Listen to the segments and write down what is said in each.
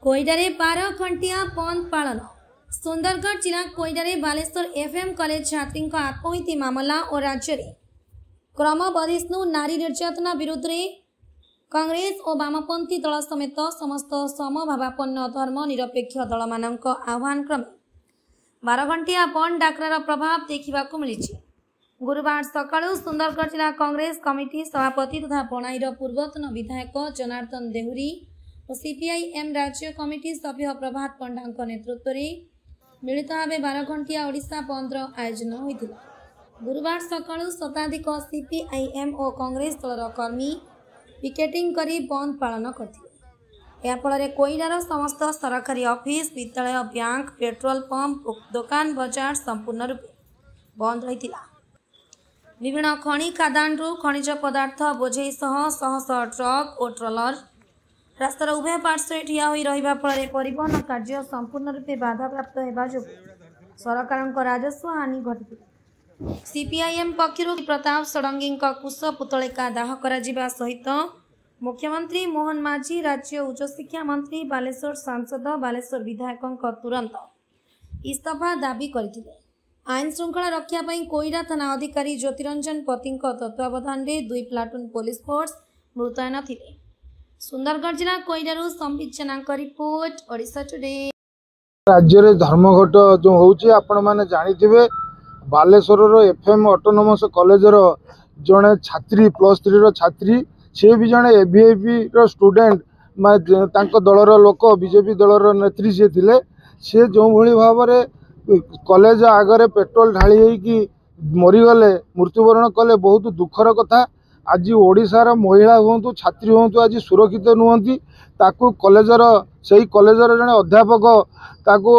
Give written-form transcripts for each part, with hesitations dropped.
कोईडारे 12 घंटिया बंद पालन। सुंदरगढ़ जिला कोईडारे बालेश्वर एफएम कॉलेज छात्री आत्महत्या मामला और राज्य में क्रमवर्धिष्णु नारी निर्यातना विरुद्ध कांग्रेस और वामपंथी दल समेत समस्त समभावापन्न धर्म निरपेक्ष दल मान आह्वान क्रमे 12 घंटिया बंद डाकरार प्रभाव देखा मिली। गुरुवार सकाळु सुंदरगढ़ जिला कांग्रेस कमिटी सभापति तथा बणाईर पूर्वतन विधायक जनार्दन देहुरी और सीपीआईएम राज्य कमिटी सभ्य प्रभात पंडा नेतृत्व में मिलित भाव 12 घंटिया ओडिशा बंद आयोजन होता। गुरुवार सकाळु शताधिक सीपीआईएम और कांग्रेस दलर कर्मी पिकेटिंग करी बंद पालन करथिले। या फल कोईडार समस्त सरकारी ऑफिस विद्यालय बैंक पेट्रोल पंप दुकान बाजार संपूर्ण रूपे बंद रहितिला। विभिन्न खनि खादानरू खनिज पदार्थ बोझई सह शह शह ट्रक और ट्रलर रास्तार उभय पार्श्व ठिया होई रहिबा फल परिवहन कार्य संपूर्ण रूपे बाधाप्राप्त होगा जो सरकार राजस्व हानि घटी। सीपीआईएम पक्षर प्रताप षडंगी कुश पुतलिका दाह करा सहित मुख्यमंत्री मोहन माझी राज्य उच्च शिक्षा मंत्री बालेश्वर सांसद बालेश्वर विधायक तुरंत इस्तीफा दाबी करथिले। आईन श्रृंखला रक्षा कोईडा थाना अधिकारी ज्योतिरंजन पति तत्वावधान में 2 प्लाटून पुलिस फोर्स मुतयन थिले। सुंदरगढ़ जिला कोईडारू संबित जेना रिपोर्ट ओडिशा टुडे। राज्य में धर्मघट जो होउची आपण माने जानिथिबे बालेश्वर एफएम ऑटोनोमस कॉलेज जड़े छात्री +3 रो छात्री सी भी जड़े एवीआईपी रो स्टूडेंट दलर लोक बीजेपी दलर नेत्री सी थिले। सी जो भली भाव कॉलेज आगरे पेट्रोल ढाली कि मरीगले मृत्युवरण कले बहुत दुखर कथा। आज ओडिशार महिला हूँ छात्री हूँ आज सुरक्षित नुहति ताकू कॉलेजर से कॉलेजर जड़े अध्यापक ताकू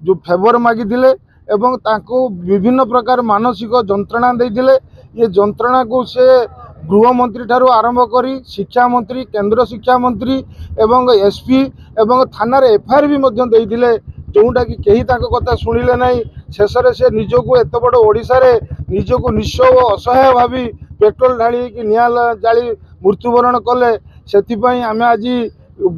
जो फेवर मागिले एवं ताकू विभिन्न प्रकार मानसिक जंत्रणा देइथिले। ये जंत्रणा को से गृह मंत्री ठारू आरंभ करी शिक्षा मंत्री केंद्र शिक्षा मंत्री एवं एसपी एवं थाना एफआईआर भी मध्य देइथिले जोटा कि कहीं कथा शुणिले ना। शेष से निजक एत बड़ ओडिशा रे निजक निस्व और असहाय भावी पेट्रोल ढाली कि निया जाली मृत्युवरण कले। से आम आज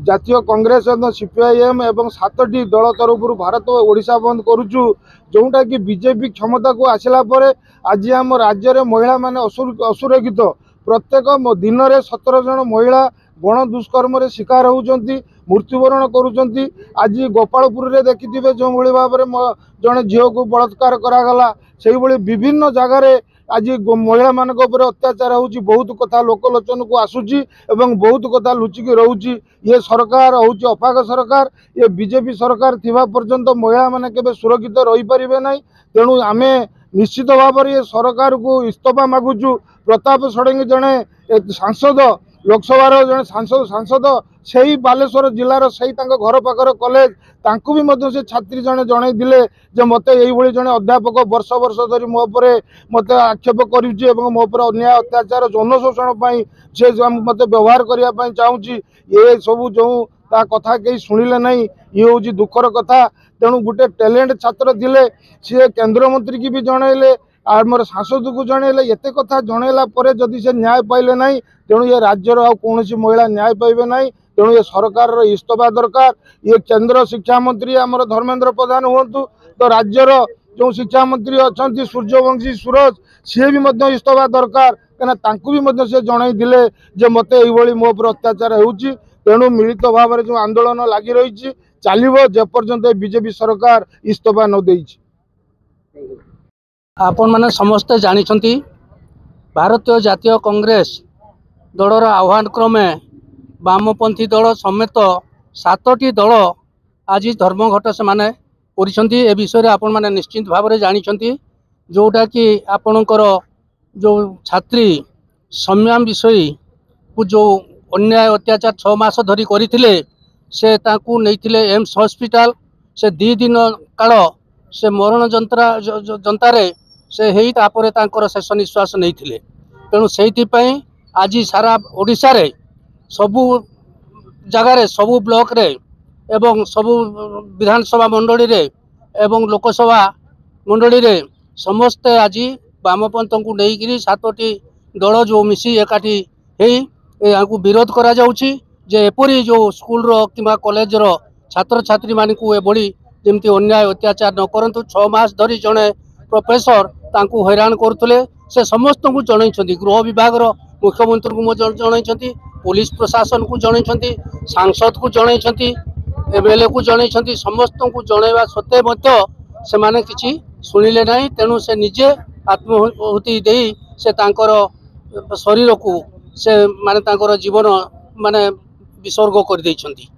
जातीय कांग्रेस सीपीआईएम एवं 7टी दल तरफ भारत और ओडिशा बंद करुचु जोटा कि बीजेपी क्षमता को आसला परे आज आम राज्य में महिला माने असुरक्षित प्रत्येक दिन में 17 जन महिला गण दुष्कर्म शिकार होती मृत्युवरण करुँच। आज गोपालपुर में देखिए जो भाई भाव में जड़े झील को बलात्कार करागला से विभिन्न जगार आज महिला मान अत्याचार होची बहुत कथा लोकलोचन को आसूची एवं बहुत कथा लुचिकी रोची। ये सरकार होची अपाक सरकार। ये बीजेपी सरकार थिबा पर्यंत महिला माने केबे सुरक्षित रही परिबे नाही। तेणु आमे निश्चित भाव में ये सरकार को इस्तीफा मागुचु। प्रताप षडंगी जड़े सांसद लोकसभा जड़े सांसद से ही बालेश्वर जिलार से घर पाखर कॉलेज तांकु भी मध्य से छात्री जड़े जन जे मत ये जड़े अध्यापक वर्ष वर्ष धरी मो मत आक्षेप कर मो अन्याय अत्याचार जन शोषण से मत व्यवहार करने चाहूँगी। ये सब जो कथा कहीं शुणिले ना ये हूँ दुखर कथा। तेणु गोटे टैलेंट छात्र थिले सी केंद्र मंत्री की भी जनइले आमर सांसद को जनइले एत कथा जनइला जदि से न्याय पाइले ना तेणु ये राज्यर आ कौन महिला न्याय पाइबे ना। तेणु ये सरकार इस्तीफा दरकार। ये केंद्र शिक्षा मंत्री आमर धर्मेंद्र प्रधान हूँ तो राज्यर जो शिक्षा मंत्री अच्छा सूर्यवंशी सूरज सी भी इस्तीफा दरकार कहीं भी से जनइले जे मत ये मो पर अत्याचार होउची। तेणु मिलित भाव में जो आंदोलन लगी रही चलो जेपर्यंत बीजेपी सरकार इस्तीफा न देइछि। आपण माने समस्ते जानिछंती भारतीय जातीय कांग्रेस दलर आह्वान क्रमे वामपंथी दल समेत 7टी दल आज धर्मघट से माने करिसंती। ए विषय आपण माने निश्चित भाव में जानिछंती जोटा कि आपणकर जो छात्री सम्याम विषय को जो अन्याय अत्याचार 6 मास धरी करथिले से ताकू नैथिले एम्स हॉस्पिटल से 2 दिन काल से मरण जंतारे से हेई तापरे तांकर शेष निश्वास नैथिले। तेणु से आज सारा ओडिशा रे सबु जगार सबु ब्लॉक रे एवं सबु विधानसभा मंडली रे एवं लोकसभा मंडली रे समस्ते आज वामपंथ को लेकिन 7टी दल जो मिसी एकाठी हेई विरोध करा जाउची जे एपरी जो स्कूल रो किंबा कॉलेज रो छात्र छात्री मानकू एभली जमती अन्याय अत्याचार न करंतु 6 मास धरी जड़े प्रोफेसर तांकू हैरान करथुले से समस्त को जनई गृह विभाग मुख्यमंत्री को जनई पुलिस प्रशासन को जनई सांसद को जनई एमएलए को जनई समस्त को जनवा सत्वे से माने किछि सुनिले नहीं तेणु से निजे आत्माहुति दे से तांकर शरीर को से माने तांकर जीवन माने विसर्ग कर देइछंती।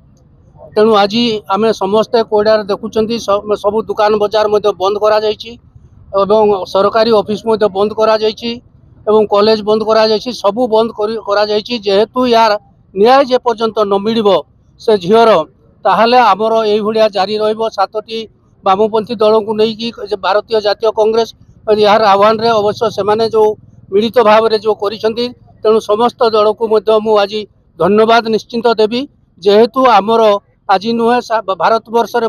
तेणु आज आम समस्ते कोइडार देखुं सब दुकान बजार बंद करा जाइछि एवं सरकारी ऑफिस बंद करा जाइछि एवं कॉलेज बंद करा जाइछि सबू बंद करा जाइछि जेहेतु यार न्याय जे पर्यंत न मिलिबो से झीर ताहले आमर एई भलिया जारी रहइबो। 7टी वामपंथी दल को लेकिन भारतीय जातीय कांग्रेस यार आह्वान रे अवश्य से माने जो मिलित भाव में जो करिसेंती तेणु समस्त दल को मु आज धन्यवाद निश्चिंत देवी जेहेतु आमर आज नुहे भारत वर्ष रे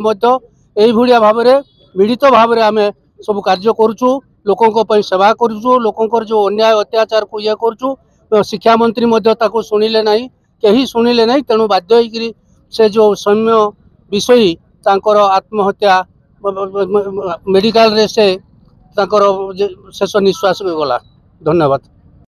एई भलिया भाव में मिलित भाव में आम सब कार्य करूछु लोकों सेवा करूछु लोकों जो अन्याय अत्याचार को ये करूछु शिक्षा मंत्री ताको सुनिले नहीं कहीं सुनिले नहीं तेणु बाध्य होइकरी से जो सौम्य विषयी तांकर आत्महत्या मेडिकल रे से तांकर शेष निश्वास गला। धन्यवाद।